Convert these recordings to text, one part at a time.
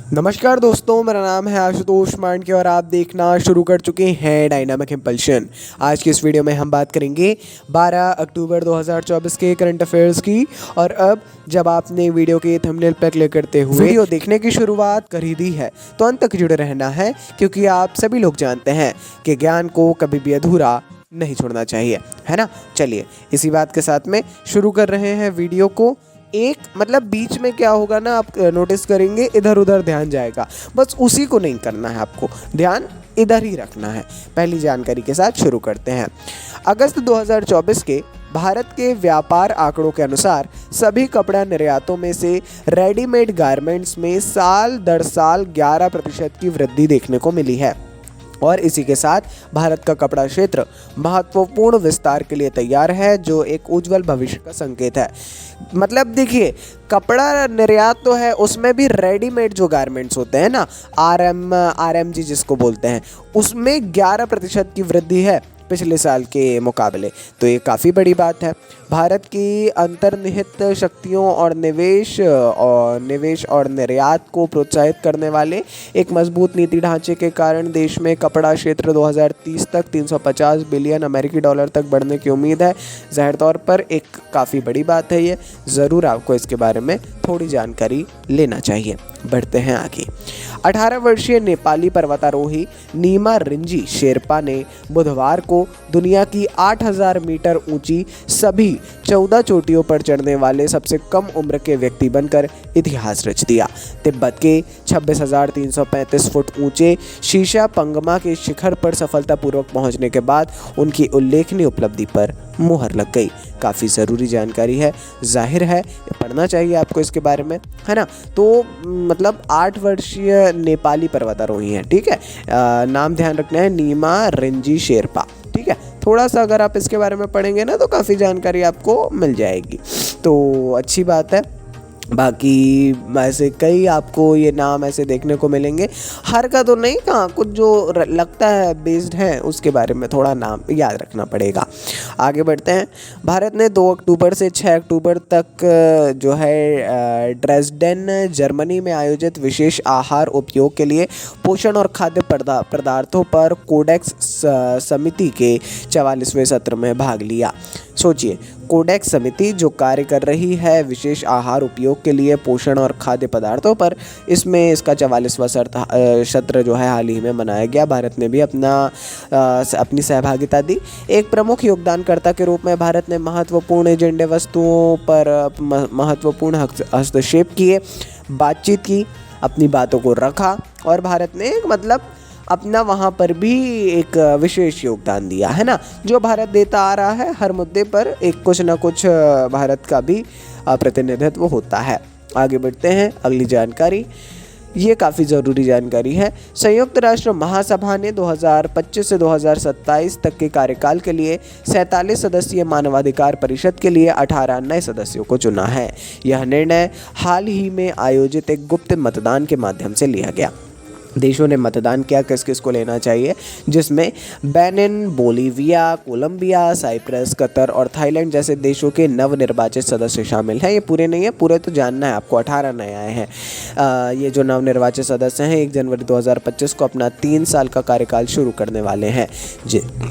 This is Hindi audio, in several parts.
नमस्कार दोस्तों, मेरा नाम है आशुतोष मांडके और आप देखना शुरू कर चुके हैं डायनामिक इम्पल्शन। आज की इस वीडियो में हम बात करेंगे 12 अक्टूबर 2024 के करंट अफेयर्स की। और अब जब आपने वीडियो के थंबनेल पर क्लिक करते हुए वीडियो देखने की शुरुआत कर ही दी है तो अंत तक जुड़े रहना है, क्योंकि आप सभी लोग जानते हैं कि ज्ञान को कभी भी अधूरा नहीं छोड़ना चाहिए, है ना। चलिए इसी बात के साथ में शुरू कर रहे हैं वीडियो को। एक मतलब बीच में क्या होगा ना, आप नोटिस करेंगे इधर उधर ध्यान जाएगा, बस उसी को नहीं करना है, आपको ध्यान इधर ही रखना है। पहली जानकारी के साथ शुरू करते हैं। अगस्त 2024 के भारत के व्यापार आंकड़ों के अनुसार सभी कपड़ा निर्यातों में से रेडीमेड गारमेंट्स में साल दर साल 11% की वृद्धि देखने को मिली है। और इसी के साथ भारत का कपड़ा क्षेत्र महत्वपूर्ण विस्तार के लिए तैयार है, जो एक उज्जवल भविष्य का संकेत है। मतलब देखिए, कपड़ा निर्यात तो है, उसमें भी रेडीमेड जो गारमेंट्स होते हैं ना, आरएमजी जिसको बोलते हैं, उसमें 11% की वृद्धि है पिछले साल के मुकाबले। तो ये काफ़ी बड़ी बात है। भारत की अंतर्निहित शक्तियों और निवेश और निर्यात को प्रोत्साहित करने वाले एक मजबूत नीति ढांचे के कारण देश में कपड़ा क्षेत्र 2030 तक 350 बिलियन अमेरिकी डॉलर तक बढ़ने की उम्मीद है। ज़ाहिर तौर पर एक काफ़ी बड़ी बात है ये, ज़रूर आपको इसके बारे में थोड़ी जानकारी लेना चाहिए। बढ़ते हैं आगे। 18 वर्षीय नेपाली पर्वतारोही नीमा रिंजी शेरपा ने बुधवार को दुनिया की 8000 मीटर ऊंची सभी 14 चोटियों पर चढ़ने वाले सबसे कम उम्र के व्यक्ति बनकर इतिहास रच दिया। तिब्बत के 26,335 फुट ऊंचे शीशा पंगमा के शिखर पर सफलतापूर्वक पहुंचने के बाद उनकी उल्लेखनीय उपलब्धि पर मुहर लग गई। काफ़ी ज़रूरी जानकारी है, जाहिर है पढ़ना चाहिए आपको इसके बारे में, है ना। तो मतलब 8 वर्षीय नेपाली पर्वतारोही हैं, ठीक है। नाम ध्यान रखना है, नीमा रिंजी शेरपा, ठीक है। थोड़ा सा अगर आप इसके बारे में पढ़ेंगे ना तो काफ़ी जानकारी आपको मिल जाएगी, तो अच्छी बात है। बाकी ऐसे कई आपको ये नाम ऐसे देखने को मिलेंगे, हर का तो नहीं, कहाँ कुछ जो लगता है बेस्ड है उसके बारे में थोड़ा नाम याद रखना पड़ेगा। आगे बढ़ते हैं। भारत ने 2 अक्टूबर से 6 अक्टूबर तक जो है ड्रेसडेन जर्मनी में आयोजित विशेष आहार उपयोग के लिए पोषण और खाद्य पदार्थों पर कोडेक्स समिति के 44वें सत्र में भाग लिया। सोचिए, कोडेक्स समिति जो कार्य कर रही है विशेष आहार उपयोग के लिए पोषण और खाद्य पदार्थों पर, इसमें इसका 44वां सत्र जो है हाल ही में मनाया गया। भारत ने भी अपनी सहभागिता दी। एक प्रमुख योगदानकर्ता के रूप में भारत ने महत्वपूर्ण एजेंडे वस्तुओं पर महत्वपूर्ण हस्तक्षेप किए, बातचीत की, अपनी बातों को रखा, और भारत ने मतलब अपना वहाँ पर भी एक विशेष योगदान दिया, है ना। जो भारत देता आ रहा है हर मुद्दे पर एक कुछ ना कुछ भारत का भी प्रतिनिधित्व होता है। आगे बढ़ते हैं, अगली जानकारी ये काफ़ी ज़रूरी जानकारी है। संयुक्त राष्ट्र महासभा ने 2025 से 2027 तक के कार्यकाल के लिए 47 सदस्यीय मानवाधिकार परिषद के लिए 18 नए सदस्यों को चुना है। यह निर्णय हाल ही में आयोजित एक गुप्त मतदान के माध्यम से लिया गया। देशों ने मतदान किया किस किस को लेना चाहिए, जिसमें Benin, Bolivia, Colombia, Cyprus, Qatar और थाईलैंड जैसे देशों के नवनिर्वाचित सदस्य शामिल हैं। ये पूरे नहीं है, पूरे तो जानना है आपको, 18 नए आए हैं। ये जो नवनिर्वाचित सदस्य हैं 1 जनवरी 2025 को अपना 3 साल का कार्यकाल शुरू करने वाले हैं।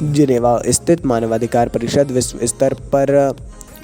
जिनेवा स्थित मानवाधिकार परिषद विश्व स्तर पर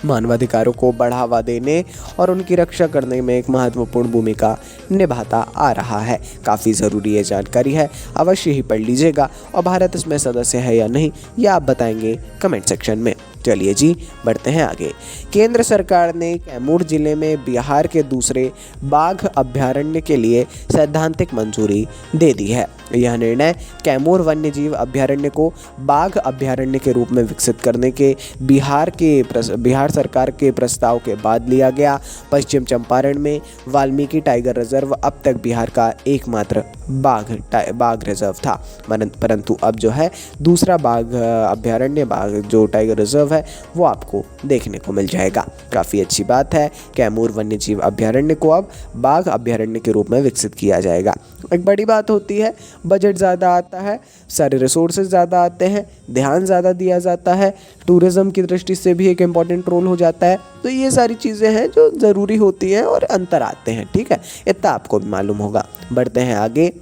मानवाधिकारों को बढ़ावा देने और उनकी रक्षा करने में एक महत्वपूर्ण भूमिका निभाता आ रहा है। काफ़ी ज़रूरी ये जानकारी है, अवश्य ही पढ़ लीजिएगा। और भारत इसमें सदस्य है या नहीं ये आप बताएंगे कमेंट सेक्शन में। चलिए जी, बढ़ते हैं आगे। केंद्र सरकार ने कैमूर जिले में बिहार के दूसरे बाघ अभयारण्य के लिए सैद्धांतिक मंजूरी दे दी है। यह निर्णय कैमूर वन्यजीव अभयारण्य को बाघ अभयारण्य के रूप में विकसित करने के बिहार सरकार के प्रस्ताव के बाद लिया गया। पश्चिम चंपारण में वाल्मीकि टाइगर रिजर्व अब तक बिहार का एकमात्र बाघ रिजर्व था, परंतु अब जो है दूसरा बाघ अभयारण्य जो टाइगर रिजर्व है वो आपको देखने को मिल जाएगा। काफ़ी अच्छी बात है, कैमूर वन्यजीव अभ्यारण्य को अब बाघ अभ्यारण्य के रूप में विकसित किया जाएगा। एक बड़ी बात होती है, बजट ज़्यादा आता है, सारे रिसोर्सेज ज़्यादा आते हैं, ध्यान ज़्यादा दिया जाता है, टूरिज़्म की दृष्टि से भी एक इम्पॉर्टेंट रोल हो जाता है। तो ये सारी चीज़ें हैं जो ज़रूरी होती हैं और अंतर आते हैं, ठीक है, इतना आपको भी मालूम होगा। बढ़ते हैं आगे।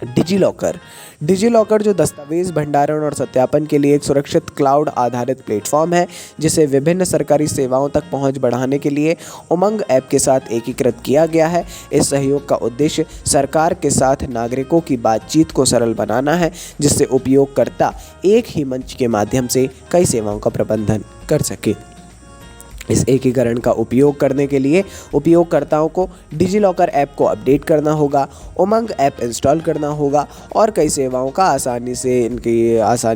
डिजी लॉकर जो दस्तावेज भंडारण और सत्यापन के लिए एक सुरक्षित क्लाउड आधारित प्लेटफॉर्म है, जिसे विभिन्न सरकारी सेवाओं तक पहुंच बढ़ाने के लिए उमंग ऐप के साथ एकीकृत किया गया है। इस सहयोग का उद्देश्य सरकार के साथ नागरिकों की बातचीत को सरल बनाना है, जिससे उपयोगकर्ता एक ही मंच के माध्यम से कई सेवाओं का प्रबंधन कर सके। इस एकीकरण का उपयोग करने के लिए उपयोगकर्ताओं को डिजी-लॉकर ऐप को अपडेट करना होगा, उमंग ऐप इंस्टॉल करना होगा और कई सेवाओं का आसानी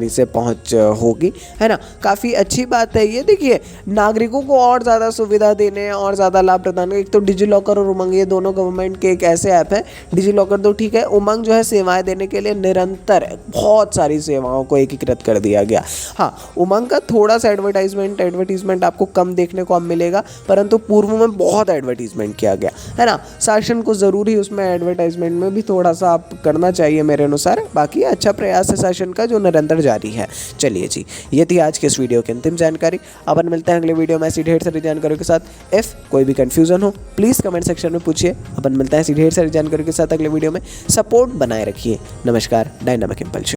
से पहुंच होगी, है ना। काफ़ी अच्छी बात है ये। देखिए, नागरिकों को और ज़्यादा सुविधा देने और ज़्यादा लाभ प्रदान करने, एक तो डिजी-लॉकर और उमंग ये दोनों गवर्नमेंट के एक ऐसे ऐप है। डिजी-लॉकर तो ठीक है, उमंग जो है सेवाएं देने के लिए निरंतर बहुत सारी सेवाओं को एकीकृत कर दिया गया। हाँ, उमंग का थोड़ा सा एडवर्टीजमेंट आपको कम देखने को अब मिलेगा, परंतु पूर्व में बहुत एडवर्टीजमेंट किया गया, है ना। शासन को जरूरी उसमें एडवर्टाइजमेंट में भी थोड़ा सा आप करना चाहिए मेरे अनुसार। बाकी अच्छा प्रयास है शासन का जो निरंतर जारी है। चलिए जी, ये थी आज के इस वीडियो की अंतिम जानकारी। अपन मिलते हैं अगले वीडियो में ऐसी ढेर सारी जानकारियों के साथ। इफ कोई भी कंफ्यूजन हो प्लीज़ कमेंट सेक्शन में पूछिए। अपन मिलते हैं ऐसी ढेर सारी जानकारियों के साथ अगले वीडियो में। सपोर्ट बनाए रखिए। नमस्कार, डायनामिक इम्पल्शन।